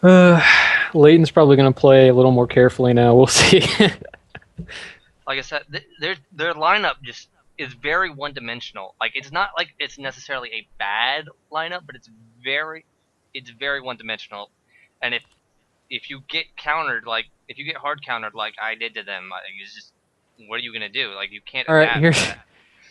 Uh, Leighton's probably going to play a little more carefully now. We'll see. Like I said, their lineup just is very one-dimensional. Like it's not like it's necessarily a bad lineup, but it's very one-dimensional. And if you get countered, like if you get hard countered, like I did to them, like, you just what are you gonna do? Like you can't All right, adapt to that.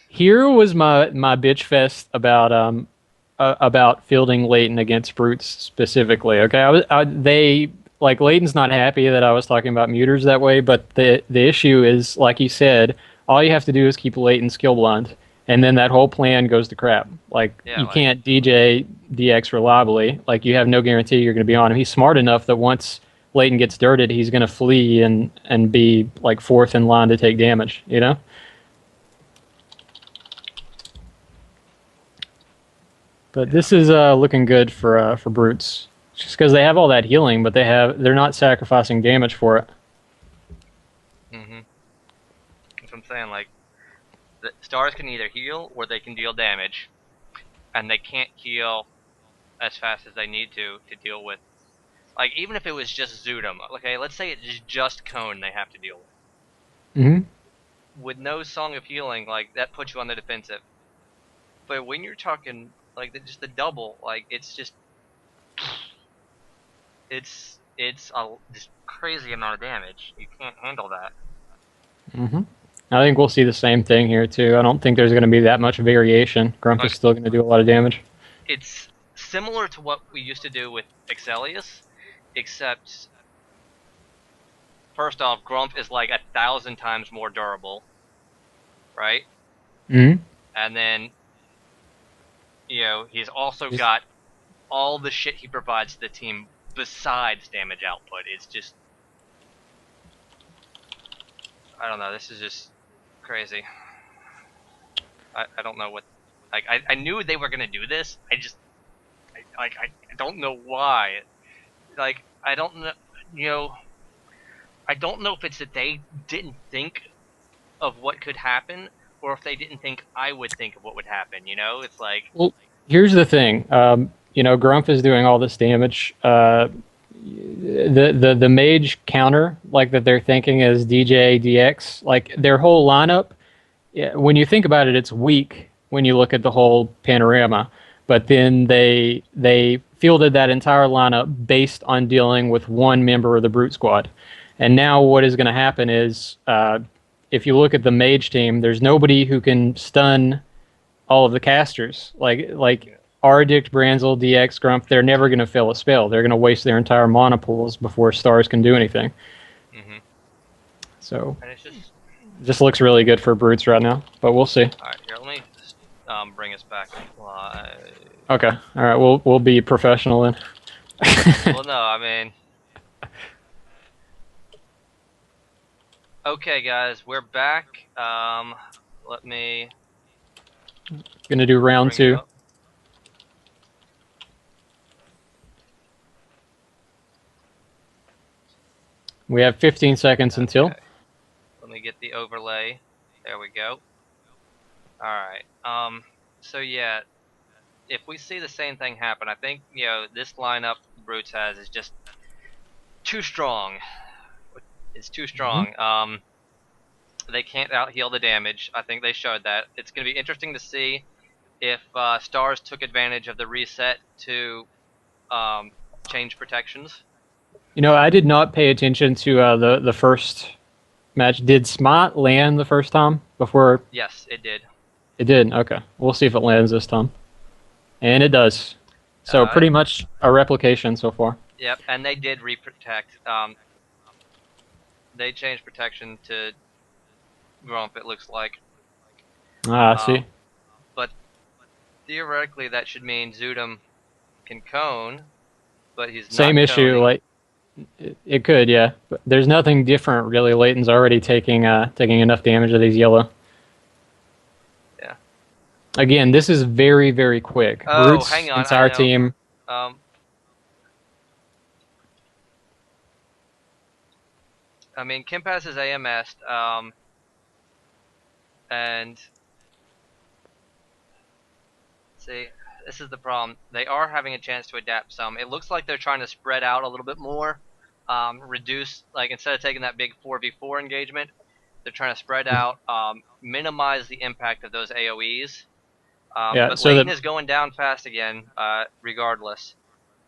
here was my bitch fest about fielding Leighton against brutes specifically. Okay, they like Leighton's not happy that I was talking about muters that way, but the issue is like you said, all you have to do is keep Leighton skill blind, and then that whole plan goes to crap. Like Yeah, you like can't DJ DX reliably. Like you have no guarantee you're going to be on him. He's smart enough that once Leighton gets dirted, he's going to flee and be like fourth in line to take damage. You know. But yeah. this is looking good for brutes, just because they have all that healing, but they're not sacrificing damage for it. Mhm. That's what I'm saying. Like the stars can either heal or they can deal damage, and they can't heal as fast as they need to deal with. Like even if it was just Dxutim, okay, let's say it's just Cone they have to deal Hmm. with no Song of Healing, like that puts you on the defensive. But when you're talking like just the double, like it's just it's a just crazy amount of damage. You can't handle that. Hmm. I think we'll see the same thing here too. I don't think there's going to be that much variation. Grumf is Like still going to do a lot of damage. it's similar to what we used to do with Exelius, except first off, Grump is like 1,000 times more durable, right? Hmm. And then he's also Just got all the shit he provides to the team besides damage output. It's just I don't know. This is just crazy. I don't know what. Like I knew they were gonna do this. I don't know why. Like I don't know. You know I don't know if it's that they didn't think of what could happen, or if they didn't think I would think of what would happen. It's like well, here's the thing. Grump is doing all this damage. The mage counter like that they're thinking is DJ DX. Like their whole lineup, yeah, when you think about it, it's weak when you look at the whole panorama. But then they fielded that entire lineup based on dealing with one member of the brute squad. And now what is going to happen is, if you look at the mage team, there's nobody who can stun all of the casters. Like yeah. Auorodict, Branzol, DX, Grump, they're never going to fill a spell. Th're going to waste their entire mana pools before stars can do anything. Mhm. So And it's just just looks really good for brutes right now. But we'll see. all right. Here, let me just bring us back live. Okay. All right. We'll be professional then. Well, no, I mean, okay, guys, we're back. Let me Gonna do round bring you two. up. We have 15 seconds until. Okay, let me get the overlay. There we go. All right. So yeah, if we see the same thing happen, I think this lineup Brutes has is just too strong. It's too Mhm. strong. They can't out heal the damage. I think they showed that. It's going to be interesting to see if Stars took advantage of the reset to um, change protections. I did not pay attention to the first match. Did Smite land the first time before Yes, it did. it did? Okay. We'll see if it lands this time. And it does. So Uh, pretty much a replication so far. yep, and they did reprotect. They changed protection to Grump, it looks like. Ah, I see. Um, but theoretically, that should mean Dxutim can cone, but he's Same not issue. coning. Like it could, yeah. But there's nothing different really. Leighton's already taking enough damage that he's yellow. Yeah. Again, this is very, very quick. Oh, Brute's hang on. I entire know. team. Um, I mean, Kimpaz is AMS, and see, this is the problem. They are having a chance to adapt some. It looks like they're trying to spread out a little bit more, reduce, like instead of taking that big 4v4 engagement, they're trying to spread out, minimize the impact of those AoEs. Yeah, But so Laiton that is going down fast again, regardless.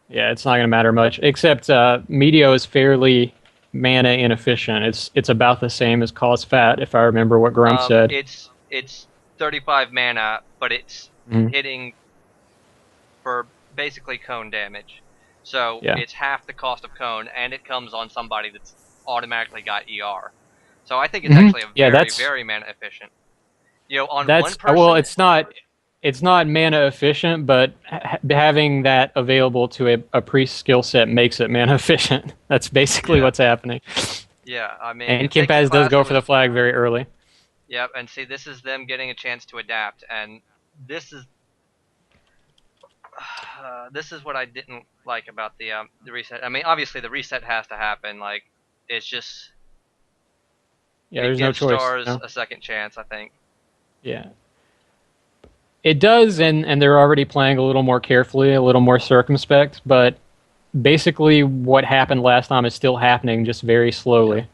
yeah, it's not going to matter much. Except Meteo is fairly mana inefficient. It's about the same as Cause Fat, if I remember what Grumf said. It's 35 mana, but it's Mhm. hitting for basically cone damage. So Yeah. it's half the cost of cone, and it comes on somebody that's automatically got ER. So I think it's actually a Yeah, very, very mana efficient. You know, on one well, person, it's not mana efficient, but having that available to a priest skill set makes it mana efficient. That's basically yeah, what's happening. yeah. I mean, And it takes a Kimpaz does class go that for the was, flag very early. yep. And see, this is them getting a chance to adapt, and this is this is what I didn't like about the reset. I mean, obviously the reset has to happen. Like, it's just Yeah, it there's no gives choice. stars No. a second chance, I think. Yeah. It does, and they're already playing a little more carefully, a little more circumspect, but basically what happened last time is still happening, just very Yep. slowly.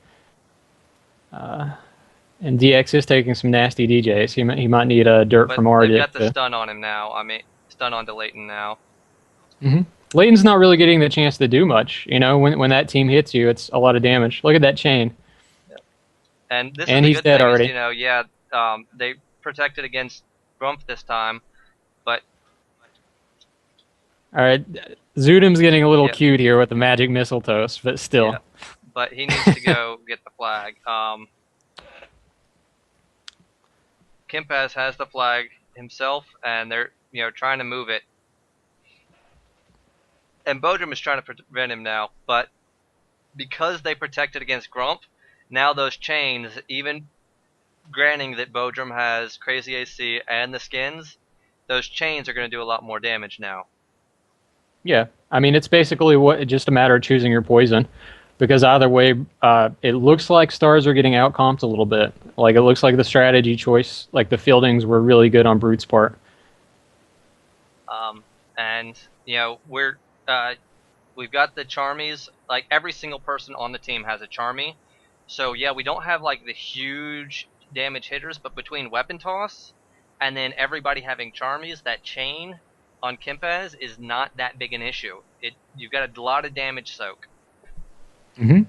And DX is taking some nasty DJs. He might need a dirt But from they've got Auorodict the to. stun on him now. I mean, stun on Laiton now. Layton's not really getting the chance to do much. You know, when that team hits you, it's a lot of damage. Look at that chain, Yep. And this is and the he's good dead thing is, already. you know, yeah, they protected against Grumf this time, but All right, Dxutim's getting a little yeah, cute here with the magic mistletoe, but yeah, still. but he needs to go get the flag. Kimpaz has the flag himself, and they're trying to move it. And Bodrum is trying to prevent him now, but because they protected against Grump, now those chains, even granting that Bodrum has crazy AC and the skins, those chains are going to do a lot more damage now. Yeah, I mean it's basically just a matter of choosing your poison, because either way, it looks like stars are getting outcomped a little bit. Like it looks like the strategy choice, like the fieldings were really good on Brute's part. Um, and uh, we've got the Charmies. Like every single person on the team has a Charmy. So yeah, we don't have like the huge damage hitters, but between weapon toss and then everybody having Charmies, that chain on Kimpaz is not that big an issue. You've got a lot of damage soak. hmm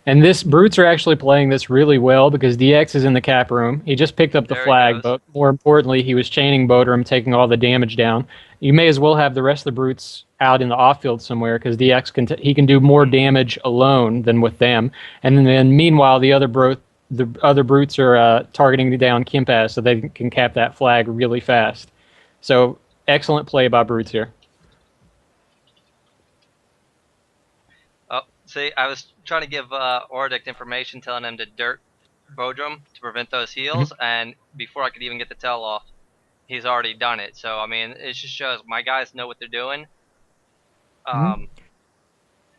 And this Brutes are actually playing this really well because DX is in the cap room. He just picked up the There he flag, goes. but more importantly, he was chaining Bodrum, taking all the damage down. You may as well have the rest of the Brutes out in the off field somewhere because DX he can do more damage alone than with them. And then meanwhile, the other Brutes are targeting down Kimpaz so they can cap that flag really fast. So excellent play by Brutes here. Oh, see, I was trying to give Auorodict information telling him to dirt Bodrum to prevent those heals, and before I could even get the tell off, he's already done it. So I mean, it just shows my guys know what they're doing. Mhm. Um,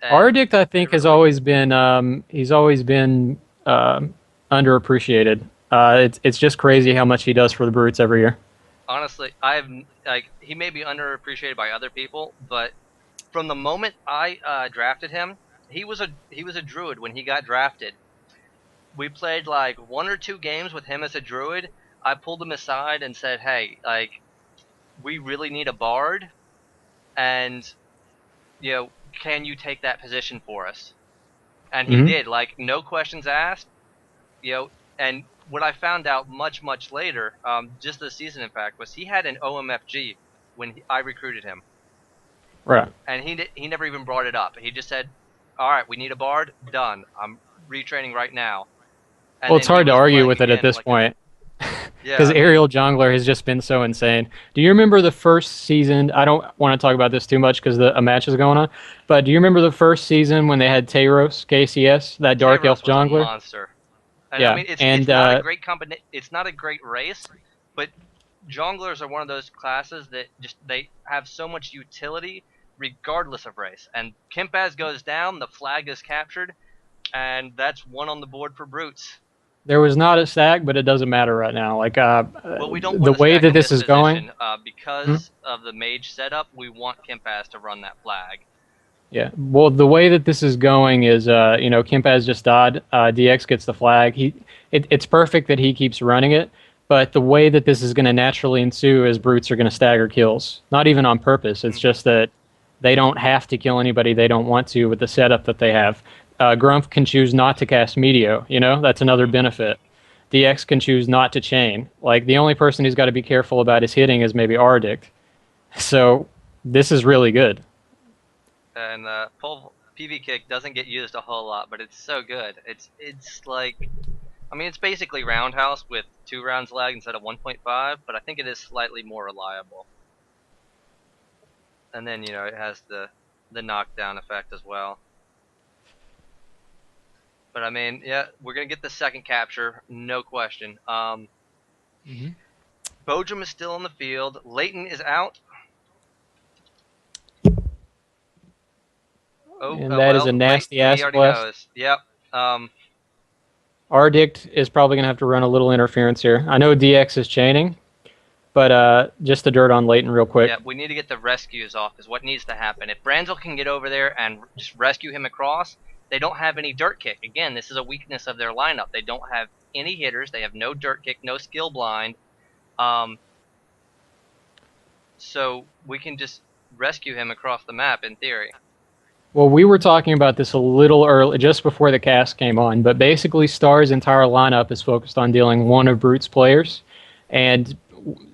and Auorodict, I it think, has really, always been he's always been underappreciated. It's just crazy how much he does for the Brutes every year. honestly, he may be underappreciated by other people, but from the moment I drafted him, he was a druid when he got drafted. We played like 1 or 2 games with him as a druid. I pulled him aside and said, "Hey, like we really need a bard, and can you take that position for us?" And he hmm did, like no questions asked. You know, and what I found out much much later, just this season in fact, was he had an OMFG when I recruited him, Right. and he never even brought it up. He just said, "All right, we need a bard. Done. I'm retraining right now." And Well, it's then he hard to was argue playing with it at again this like a point yeah. because I mean, Aerial Jungler has just been so insane. Do you remember the first season? I don't want to talk about this too much because a match is going on. But do you remember the first season when they had Tayros KCS, that Dark Elf Tayros was a Jungler? monster. And I Yeah, mean, it's and not a great it's not a great race, but jonglers are one of those classes that just they have so much utility regardless of race. And Kimpaz goes down, the flag is captured, and that's one on the board for Brutes. There was not a stack, but it doesn't matter right now. Like Well, we don't the want to way stack that in this this is going. position Hmm? because of the mage setup. We want Kimpaz to run that flag. Yeah. Well, the way that this is going is, Kimpaz just died. DX gets the flag. It's perfect that he keeps running it. But the way that this is going to naturally ensue is brutes are going to stagger kills. Not even on purpose. It's Mm-hmm. just that they don't have to kill anybody they don't want to with the setup that they have. Grumf can choose not to cast Meteo. That's another Mm-hmm. benefit. DX can choose not to chain. Like the only person he's got to be careful about his hitting is maybe Auorodict. So this is really good. And pull PV kick doesn't get used a whole lot, but it's so good. It's like, I mean, it's basically roundhouse with 2 rounds lag instead of 1.5, but I think it is slightly more reliable. And then it has the knockdown effect as well. But I mean, yeah, we're gonna get the second capture, no question. Mm-hmm. Bodrum is still on the field. Laiton is out. Oh, And that is a well, wait, nasty he acid already blast. knows. Yep. Um, Auorodict is probably going to have to run a little interference here. I know DX is chaining, but just the dirt on Laiton real quick. yeah, we need to get the rescues off is what needs to happen. If Branzol can get over there and just rescue him across, they don't have any dirt kick. Again, this is a weakness of their lineup. They don't have any hitters. They have no dirt kick, no skill blind. Um, so we can just rescue him across the map in theory. Well, we were talking about this a little early, just before the cast came on, but basically Star's entire lineup is focused on dealing one of Brute's players, and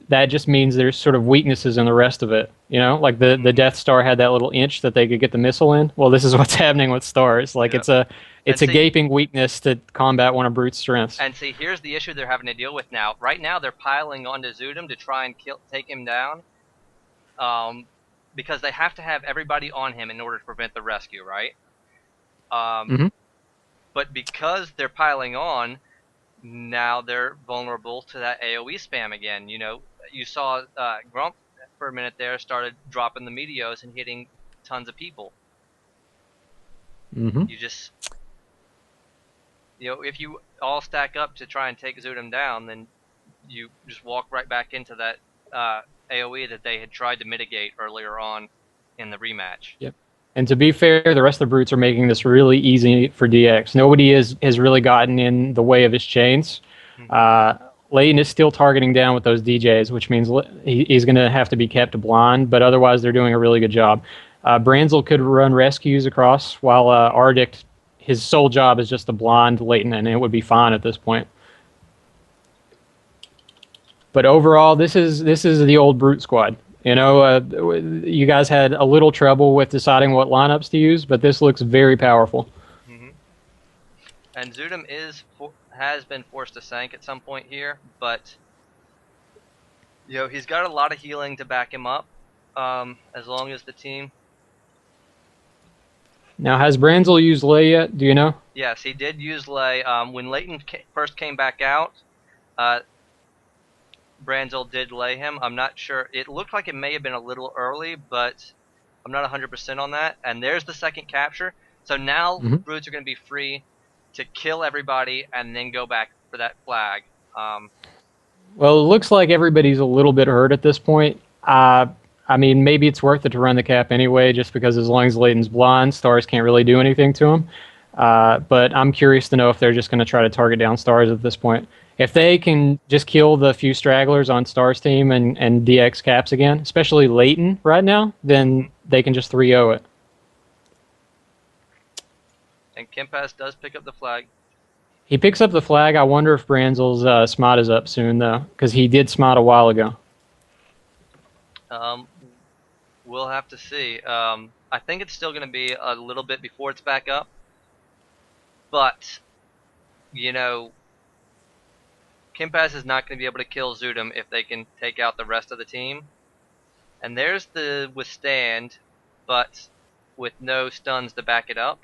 that just means there's sort of weaknesses in the rest of it. Like the Death Star had that little inch that they could get the missile in. Well, this is what's happening with Stars. Like Yep. it's a gaping weakness to combat one of Brute's strengths. And see, here's the issue they're having to deal with now. Right now, they're piling onto Dxutim to try and take him down. Because they have to have everybody on him in order to prevent the rescue, right? Hmm. But because they're piling on, now they're vulnerable to that AoE spam again. You saw Grumf for a minute there started dropping the meteos and hitting tons of people. Hmm. You just, if you all stack up to try and take Dxutim down, then you just walk right back into that AoE that they had tried to mitigate earlier on in the rematch. Yep. And to be fair, the rest of the brutes are making this really easy for DX. Nobody has really gotten in the way of his chains. Mm-hmm. Laiton is still targeting down with those DJs, which means he's going to have to be kept blind, but otherwise they're doing a really good job. Branzol could run rescues across, while Auorodict, his sole job is just to blind Laiton, and it would be fine at this point. But overall, this is the old brute squad. You guys had a little trouble with deciding what lineups to use, but this looks very powerful. Mm-hmm. And Dxutim has been forced to sank at some point here, but he's got a lot of healing to back him up. As long as the team. Now, has Branzol used Lay yet? Do you know? Yes, he did use Lay. When Laiton first came back out, Branzol did lay him. I'm not sure. It looked like it may have been a little early, but I'm not 100% on that. And there's the second capture. So now brutes are going to be free to kill everybody and then go back for that flag. Well, it looks like everybody's a little bit hurt at this point. I mean, maybe it's worth it to run the cap anyway, just because as long as Laiton's blind, Stars can't really do anything to him. But I'm curious to know if they're just going to try to target down Stars at this point. If they can just kill the few stragglers on Stars team and DX caps again, especially Laiton right now, then they can just 3-0 it. And Kimpaz does pick up the flag. He picks up the flag. I wonder if Branzol's smite is up soon, though, because he did smite a while ago. We'll have to see. I think it's still going to be a little bit before it's back up. But, Kimpaz is not going to be able to kill Dxutim if they can take out the rest of the team. And there's the withstand, but with no stuns to back it up.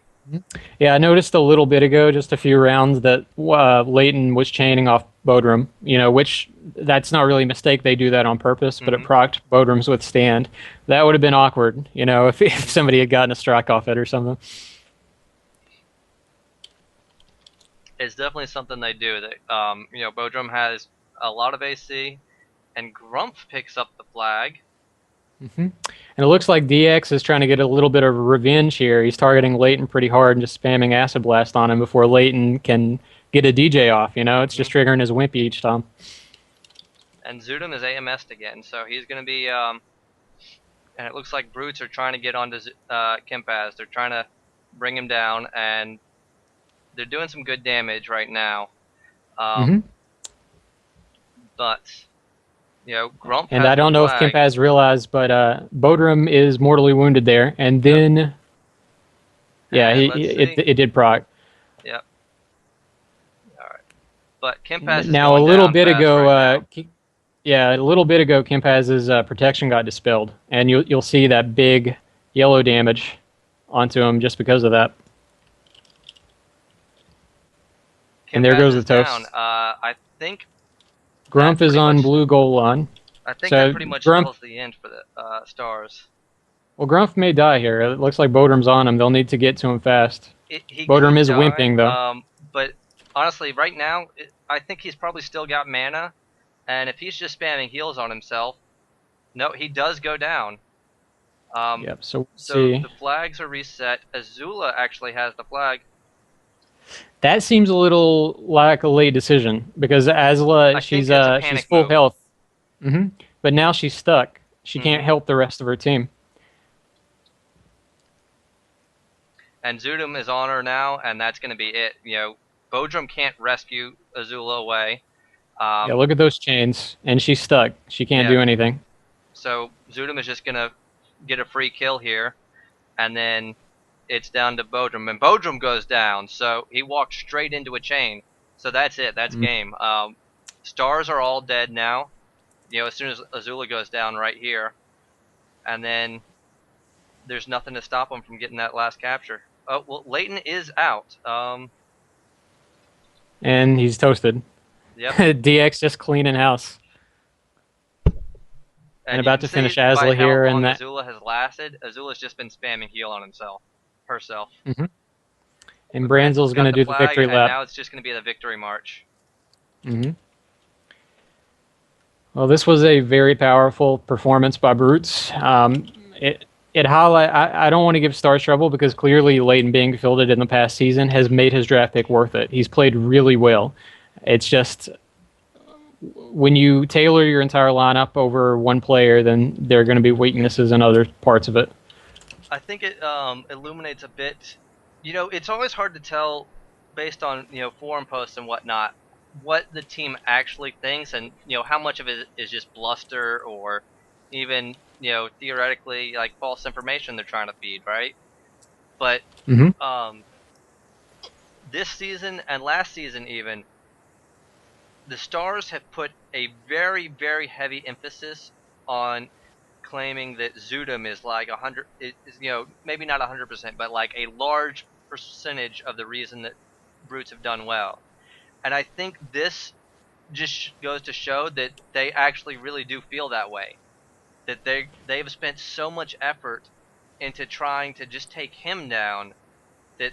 Yeah, I noticed a little bit ago, just a few rounds, that Laiton was chaining off Bodrum, which that's not really a mistake. They do that on purpose, but it procced Bodrum's withstand. That would have been awkward, if somebody had gotten a strike off it or something. It's definitely something they do. Bodrum has a lot of AC, and Grumf picks up the flag. And it looks like DX is trying to get a little bit of revenge here. He's targeting Laiton pretty hard and just spamming Acid Blast on him before Laiton can get a DJ off. It's just triggering his Wimpy each time. And Dxutim is AMS'd again, so he's going to be... and it looks like Brutes are trying to get onto Kimpaz. They're trying to bring him down, and they're doing some good damage right now. But... Grump and I don't know if Kimpaz realized, but Bodrum is mortally wounded there, and then, it did proc. Yep. All right, but Kimpaz is now going a little down bit fast ago, right now. a little bit ago, Kimpaz's protection got dispelled, and you'll see that big yellow damage onto him just because of that. Kimpaz and there goes the toast. Down. I think. Grumf is on blue goal line. I think that pretty much spells the end for the Stars. Well, Grumf may die here. It looks like Bodrum's on him. They'll need to get to him fast. Bodrum is wimping, though. But honestly, right now, I think he's probably still got mana. And if he's just spamming heals on himself, no, he does go down. Yep, so the flags are reset. Azula actually has the flag. That seems a little like a late decision because Azula, she's full health. But now she's stuck. She can't help the rest of her team. And Dxutim is on her now, and that's going to be it. Bodrum can't rescue Azula away. Yeah, look at those chains, and she's stuck. She can't do anything. So Dxutim is just going to get a free kill here, and then it's down to Bodrum, and Bodrum goes down, so he walked straight into a chain. So that's it. That's game. Stars are all dead now. As soon as Azula goes down right here, and then there's nothing to stop him from getting that last capture. Oh, well, Laiton is out. And he's toasted. Yep. DX just cleaning house. And about to finish Azula here, and that Azula has lasted. Azula's just been spamming heal on herself. And Branzol's going to do the victory lap. Now it's just going to be the victory march. Well, this was a very powerful performance by Brutes. It highlight. I don't want to give Stars trouble because clearly Laiton being fielded in the past season has made his draft pick worth it. He's played really well. It's just when you tailor your entire lineup over one player, then there are going to be weaknesses in other parts of it. I think it illuminates a bit. It's always hard to tell based on forum posts and whatnot what the team actually thinks, and how much of it is just bluster or even theoretically like false information they're trying to feed, right? But this season and last season even, the Stars have put a very, very heavy emphasis on claiming that Dxutim is like 100, maybe not 100%, but like a large percentage of the reason that Brutes have done well. And I think this just goes to show that they actually really do feel that way. That they've spent so much effort into trying to just take him down that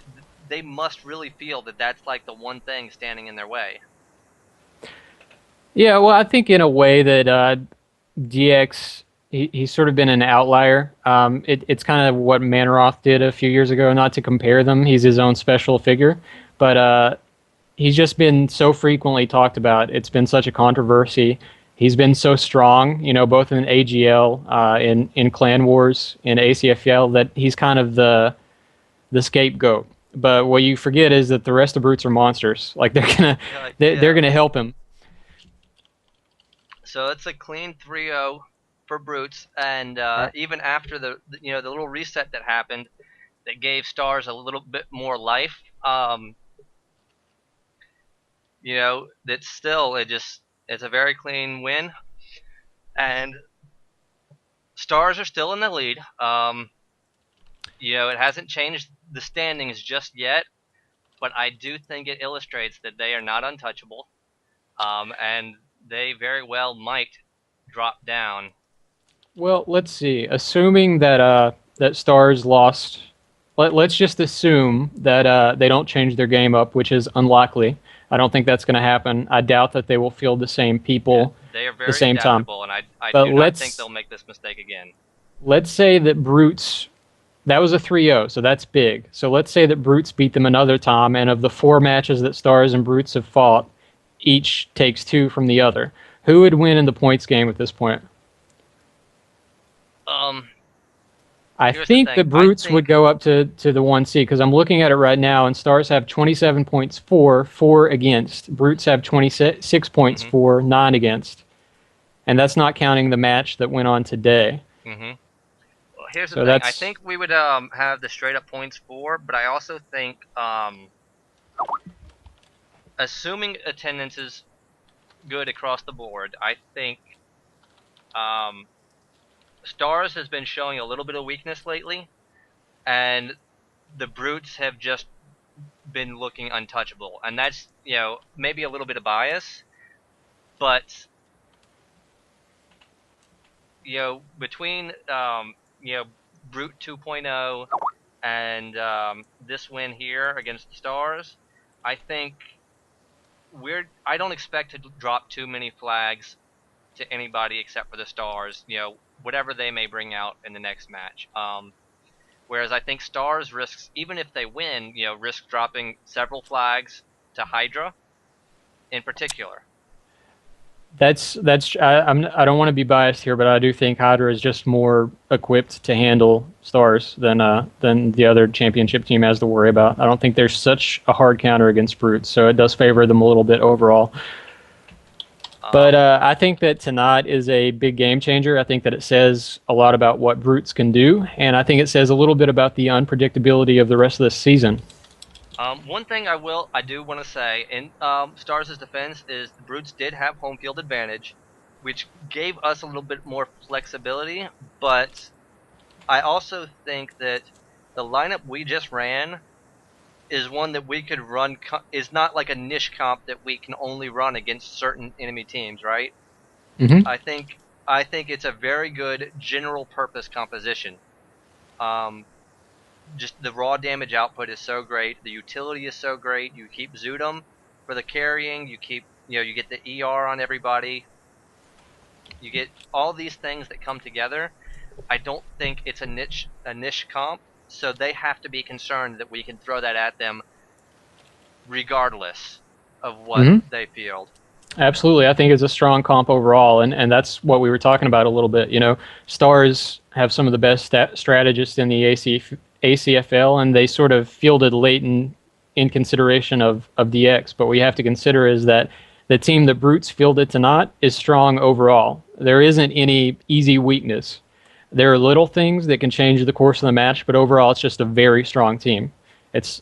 they must really feel that that's like the one thing standing in their way. Yeah, well, I think in a way that DX, he's sort of been an outlier. It's kind of what Manaroth did a few years ago, not to compare them. He's his own special figure. But he's just been so frequently talked about. It's been such a controversy. He's been so strong, both in AGL, in Clan Wars, in ACFL, that he's kind of the scapegoat. But what you forget is that the rest of Brutes are monsters. Like they're gonna help him. So it's a clean 3-0 for Brutes, and even after the little reset that happened, that gave Stars a little bit more life. That still it's a very clean win, and Stars are still in the lead. It hasn't changed the standings just yet, but I do think it illustrates that they are not untouchable, and they very well might drop down. Well, let's see. Assuming that that Stars lost let's just assume that they don't change their game up, which is unlikely. I don't think that's going to happen. I doubt that they will field the same Yeah, people they are the very same time. adaptable, and I But do not think they'll make this mistake again. let's say that Brutes, that was a 3-0, so that's big. So let's say that Brutes beat them another time, and of the 4 matches that Stars and Brutes have fought, each takes 2 from the other. Who would win in the points game at this point? Um, I Here's the think the thing. I Brutes would think go up to the 1C because I'm looking at it right now, and Stars have 27 points for, 4 against. Brutes have 26 points hmm for, 9 against. And that's not counting the match that went on today. hmm Well, here's the So thing. I that's think we would have the straight up points for, but I also think assuming attendance is good across the board, I think um, Stars has been showing a little bit of weakness lately, and the Brutes have just been looking untouchable, and that's maybe a little bit of bias, but between Brute 2.0 and this win here against the Stars, I think I don't expect to drop too many flags to anybody except for the Stars. Whatever they may bring out in the next match. Whereas I think Stars risks, even if they win, risk dropping several flags to Hydra in particular. I don't want to be biased here, but I do think Hydra is just more equipped to handle Stars than the other championship team has to worry about. I don't think there's such a hard counter against Brutes, so it does favor them a little bit overall. But I think that tonight is a big game changer. I think that it says a lot about what Brutes can do, and I think it says a little bit about the unpredictability of the rest of this season. One thing I do want to say in Stars' defense is the Brutes did have home field advantage, which gave us a little bit more flexibility. But I also think that the lineup we just ran is one that we could run. Is not like a niche comp that we can only run against certain enemy teams, right? Hmm. I think I think it's a very good general purpose composition. Um, just the raw damage output is so great. The utility is so great. You keep Dxutim for the carrying. You keep you get the ER on everybody. You get all these things that come together. I don't think it's a niche comp, so they have to be concerned that we can throw that at them regardless of what Hmm. they field. Absolutely. I think it's a strong comp overall, and that's what we were talking about a little bit. Stars have some of the best strategists in the ACFL, and they sort of fielded Laiton in consideration of DX. But what you have to consider is that the team that Brutes fielded tonight is strong overall. There isn't any easy weakness. There are little things that can change the course of the match, but overall, it's just a very strong team.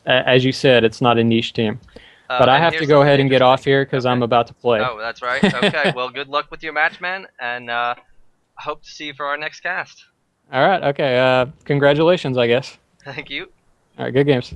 As you said, it's not a niche team. But I And have to here's go something ahead and get off interesting. here because Okay. I'm about to play. Oh, that's right. Okay. Well, good luck with your match, man, and hope to see you for our next cast. All right. Okay. Congratulations, I guess. Thank you. All right. Good games.